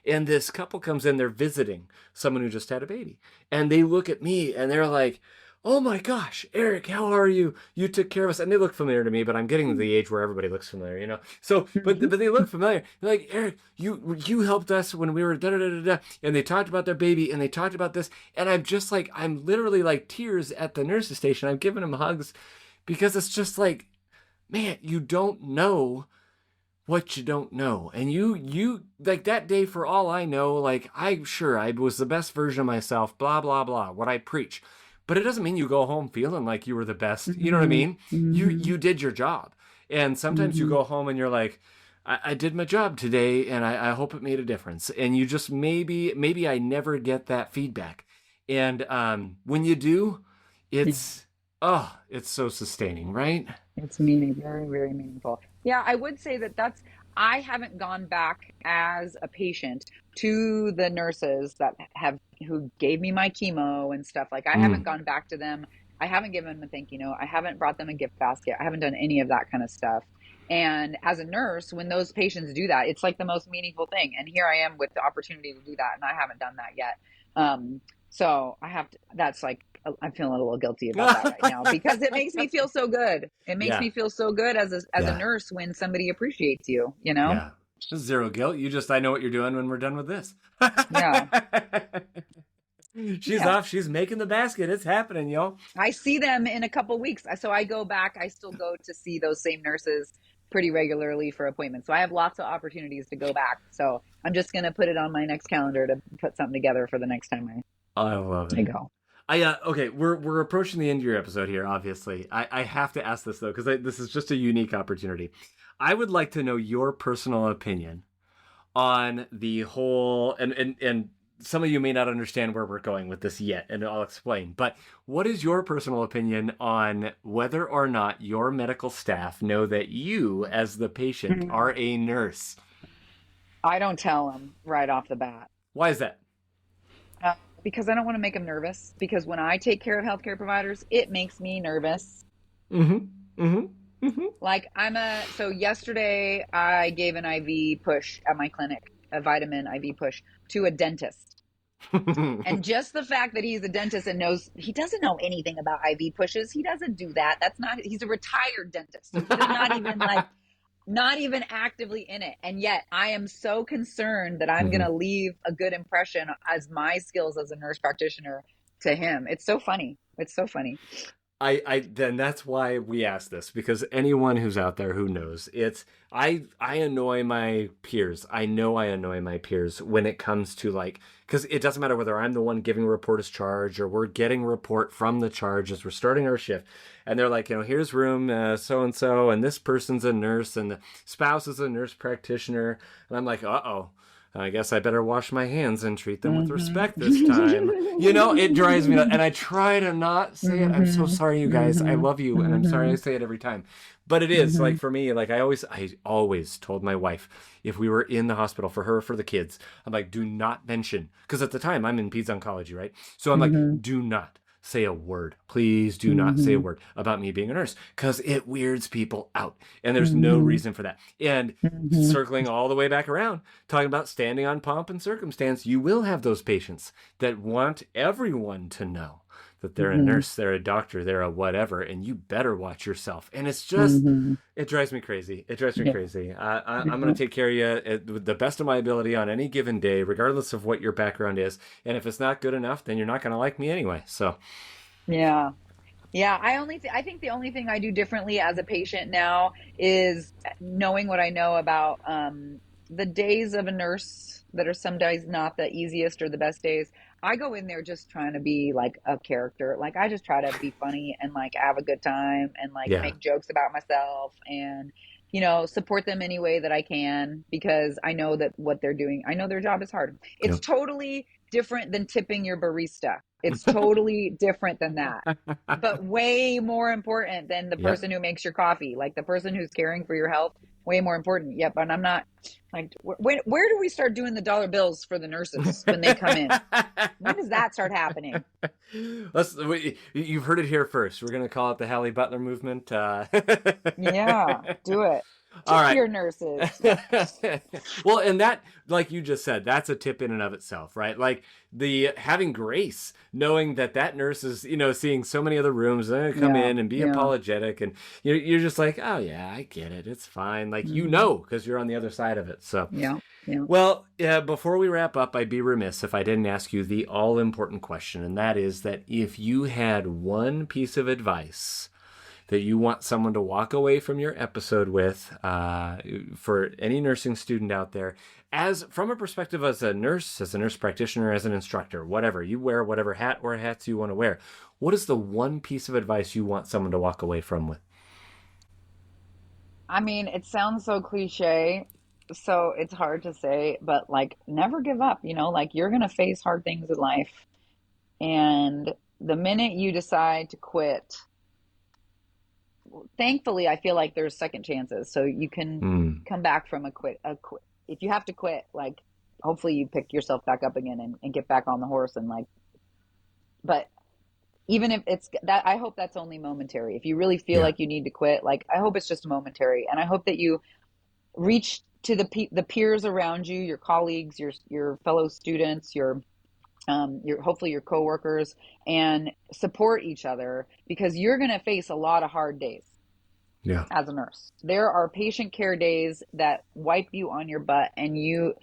And this couple comes in. They're visiting someone who just had a baby. And they look at me and they're like, oh my gosh, Eric, how are you? You took care of us. And they look familiar to me, but I'm getting to the age where everybody looks familiar, you know? So, but they look familiar. They're like, Eric, you helped us when we were da-da-da-da-da. And they talked about their baby and they talked about this. And I'm just like, I'm literally like tears at the nurse's station. I'm giving them hugs because it's just like, man, you don't know what you don't know. And you like that day, for all I know, like I'm sure I was the best version of myself, blah, blah, blah, what I preach. But it doesn't mean you go home feeling like you were the best. You know what I mean? You did your job. And sometimes you go home and you're like, I did my job today and I hope it made a difference. And you just maybe I never get that feedback. And when you do, it's so sustaining, right? It's very, very meaningful. Yeah, I would say I haven't gone back as a patient to the nurses who gave me my chemo and stuff. Like I haven't gone back to them. I haven't given them a thank you note. I haven't brought them a gift basket. I haven't done any of that kind of stuff. And as a nurse, when those patients do that, it's like the most meaningful thing. And here I am with the opportunity to do that. And I haven't done that yet. So that's like, I'm feeling a little guilty about that right now because it makes me feel so good. It makes me feel so good as a nurse when somebody appreciates you, you know? Yeah. Zero guilt. I know what you're doing when we're done with this. Yeah. She's off. She's making the basket. It's happening, yo. I see them in a couple weeks. So I go back. I still go to see those same nurses pretty regularly for appointments. So I have lots of opportunities to go back. So I'm just going to put it on my next calendar to put something together for the next time I love it. I go. Okay, we're approaching the end of your episode here, obviously. I have to ask this, though, because this is just a unique opportunity. I would like to know your personal opinion on the whole, and some of you may not understand where we're going with this yet, and I'll explain. But what is your personal opinion on whether or not your medical staff know that you, as the patient, are a nurse? I don't tell them right off the bat. Why is that? Because I don't want to make them nervous. Because when I take care of healthcare providers, it makes me nervous. Like so yesterday I gave an IV push at my clinic, a vitamin IV push to a dentist. And just the fact that he's a dentist and he doesn't know anything about IV pushes. He doesn't do that. He's a retired dentist. So he's not even actively in it. And yet I am so concerned that I'm going to leave a good impression as my skills as a nurse practitioner to him. It's so funny. It's so funny. Then that's why we ask this, because anyone who's out there who knows, I annoy my peers. I know I annoy my peers when it comes to because it doesn't matter whether I'm the one giving a report as charge or we're getting a report from the charge as we're starting our shift. And they're like, here's room so-and-so, and this person's a nurse and the spouse is a nurse practitioner. And I'm like, uh-oh. I guess I better wash my hands and treat them with respect this time. You know, Mm-hmm. it drives me nuts. And I try to not say it. I'm so Mm-hmm. sorry, you guys. I love you. And I'm sorry I say it every time. But it is like for me, like I always told my wife, if we were in the hospital for her, for the kids, I'm like, do not mention, because at the time I'm in peds oncology, right? So I'm like, do not say a word. Please do not say a word about me being a nurse, because it weirds people out. And there's no reason for that. And circling all the way back around, talking about standing on pomp and circumstance, you will have those patients that want everyone to know that they're a nurse, they're a doctor, they're a whatever, and you better watch yourself. And it's just, it drives me crazy. It drives me crazy. I'm going to take care of you with the best of my ability on any given day, regardless of what your background is. And if it's not good enough, then you're not going to like me anyway. So, Yeah. Yeah, I think the only thing I do differently as a patient now is knowing what I know about the days of a nurse that are some days not the easiest or the best days. I go in there just trying to be like a character. Like I just try to be funny and like have a good time and like yeah. make jokes about myself and support them any way that I can because I know that what they're doing, I know their job is hard. It's Yep. totally different than tipping your barista. It's totally different than that, but way more important than the Yep. person who makes your coffee, like the person who's caring for your health. Way more important. Yep. And I'm not like, where do we start doing the dollar bills for the nurses when they come in? When does that start happening? You've heard it here first. We're going to call it the Hallie Butler movement. Yeah, do it. All Tip right. your nurses. Well, and that, like you just said, that's a tip in and of itself, right? Like the having grace, knowing that that nurse is, seeing so many other rooms, they're going to come Yeah, in and be yeah. apologetic. And you're just like, oh, yeah, I get it. It's fine. Like, because you're on the other side of it. So, Yeah, yeah. well, before we wrap up, I'd be remiss if I didn't ask you the all-important question. And that is that if you had one piece of advice that you want someone to walk away from your episode with, for any nursing student out there, as from a perspective as a nurse practitioner, as an instructor, whatever you wear, whatever hat or hats you want to wear, what is the one piece of advice you want someone to walk away from with? I mean, it sounds so cliche, so it's hard to say, but like never give up, like you're going to face hard things in life. And the minute you decide to quit, thankfully, I feel like there's second chances. So you can come back from a quit. If you have to quit, like hopefully you pick yourself back up again and get back on the horse and like, but even if it's that, I hope that's only momentary. If you really feel Yeah. like you need to quit, like I hope it's just momentary. And I hope that you reach to the peers around you, your colleagues, your fellow students, your hopefully your coworkers, and support each other because you're going to face a lot of hard days Yeah. as a nurse. There are patient care days that wipe you on your butt and it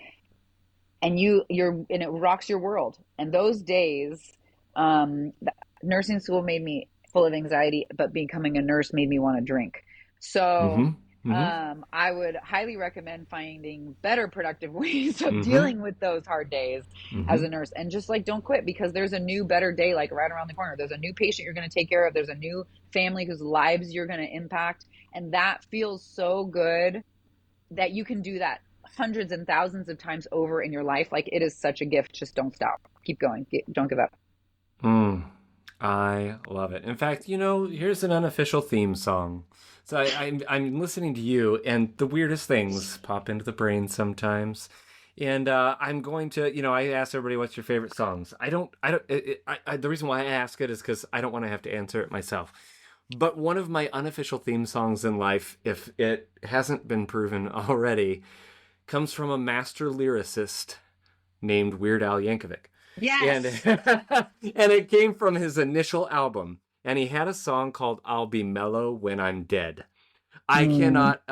rocks your world. And those days, nursing school made me full of anxiety, but becoming a nurse made me want to drink. So I would highly recommend finding better productive ways of dealing with those hard days as a nurse, and just like don't quit because there's a new better day like right around the corner. There's a new patient you're going to take care of. There's a new family whose lives you're going to impact, and that feels so good that you can do that hundreds and thousands of times over in your life. Like it is such a gift. Just don't stop. Keep going. Don't give up. I love it. In fact, here's an unofficial theme song. So I'm listening to you, and the weirdest things pop into the brain sometimes. And I'm going to, I ask everybody, what's your favorite songs? The reason why I ask it is because I don't want to have to answer it myself. But one of my unofficial theme songs in life, if it hasn't been proven already, comes from a master lyricist named Weird Al Yankovic. Yes. And it came from his initial album. And he had a song called I'll Be Mellow When I'm Dead. I cannot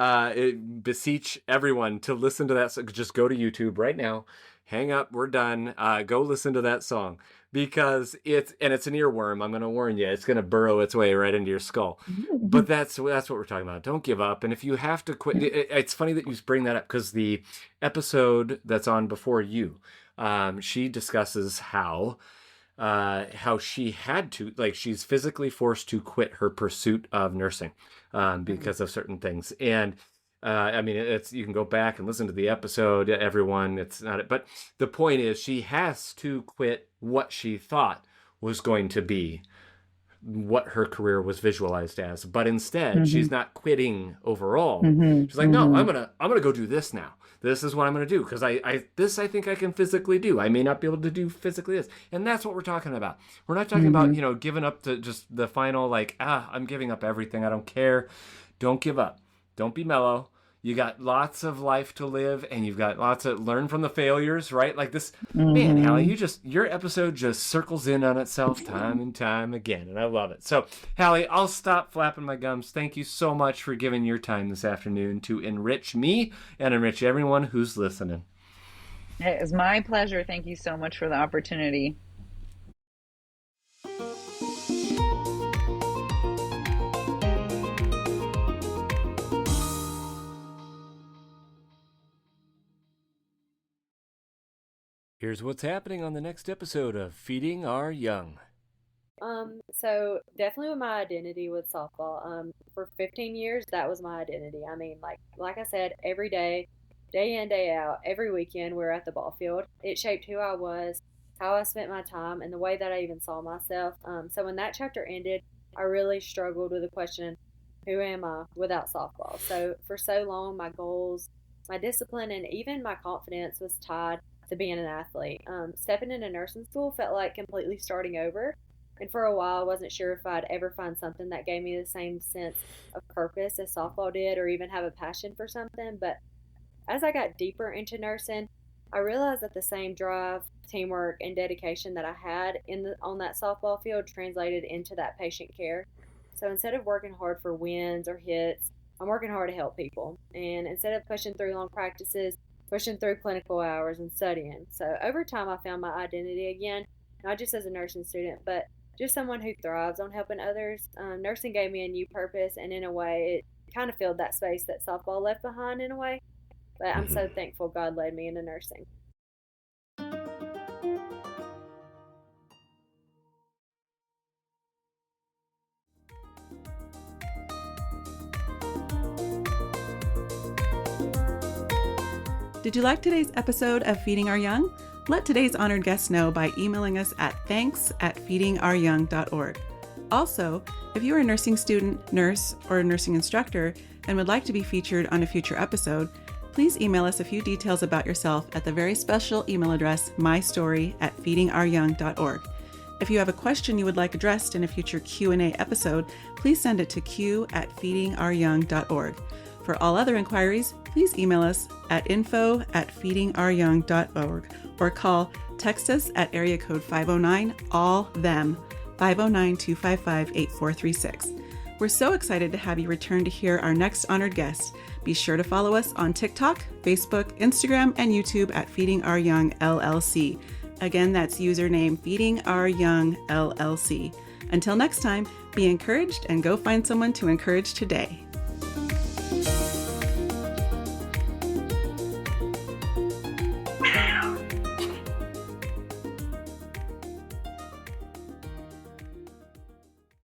beseech everyone to listen to that. So just go to YouTube right now. Hang up. We're done. Go listen to that song because it's an earworm. I'm going to warn you. It's going to burrow its way right into your skull. But that's what we're talking about. Don't give up. And if you have to quit, it's funny that you bring that up because the episode that's on before you, she discusses how she had to, like, she's physically forced to quit her pursuit of nursing because of certain things. And I mean, you can go back and listen to the episode, everyone. It's not, but the point is she has to quit what she thought was going to be what her career was visualized as. But instead, she's not quitting overall. She's like, no, I'm gonna go do this now. This is what I'm going to do because I think I can physically do. I may not be able to do physically this. And that's what we're talking about. We're not talking about, giving up to just the final, like, I'm giving up everything. I don't care. Don't give up. Don't be mellow. You got lots of life to live and you've got lots to learn from the failures, right? Like this, man, Hallie, your episode just circles in on itself time and time again. And I love it. So Hallie, I'll stop flapping my gums. Thank you so much for giving your time this afternoon to enrich me and enrich everyone who's listening. It was my pleasure. Thank you so much for the opportunity. Here's what's happening on the next episode of Feeding Our Young. So definitely with my identity with softball. For 15 years, that was my identity. I mean, like I said, every day, day in, day out, every weekend, we were at the ball field. It shaped who I was, how I spent my time, and the way that I even saw myself. So when that chapter ended, I really struggled with the question, who am I without softball? So for so long, my goals, my discipline, and even my confidence was tied to being an athlete. Stepping into nursing school felt like completely starting over. And for a while, I wasn't sure if I'd ever find something that gave me the same sense of purpose as softball did, or even have a passion for something. But as I got deeper into nursing, I realized that the same drive, teamwork, and dedication that I had on that softball field translated into that patient care. So instead of working hard for wins or hits, I'm working hard to help people. And instead of pushing through long practices, pushing through clinical hours and studying. So over time, I found my identity again, not just as a nursing student, but just someone who thrives on helping others. Nursing gave me a new purpose, and in a way, it kind of filled that space that softball left behind in a way. But I'm so thankful God led me into nursing. Did you like today's episode of Feeding Our Young? Let today's honored guest know by emailing us at thanks@feedingouryoung.org. Also, if you are a nursing student, nurse, or a nursing instructor and would like to be featured on a future episode, please email us a few details about yourself at the very special email address mystory@feedingouryoung.org. If you have a question you would like addressed in a future Q&A episode, please send it to q@feedingouryoung.org. For all other inquiries, please email us at info@feedingouryoung.org or text us at area code 509-ALL-THEM, 509-255-8436. We're so excited to have you return to hear our next honored guest. Be sure to follow us on TikTok, Facebook, Instagram, and YouTube at Feeding Our Young LLC. Again, that's username Feeding Our Young LLC. Until next time, be encouraged and go find someone to encourage today.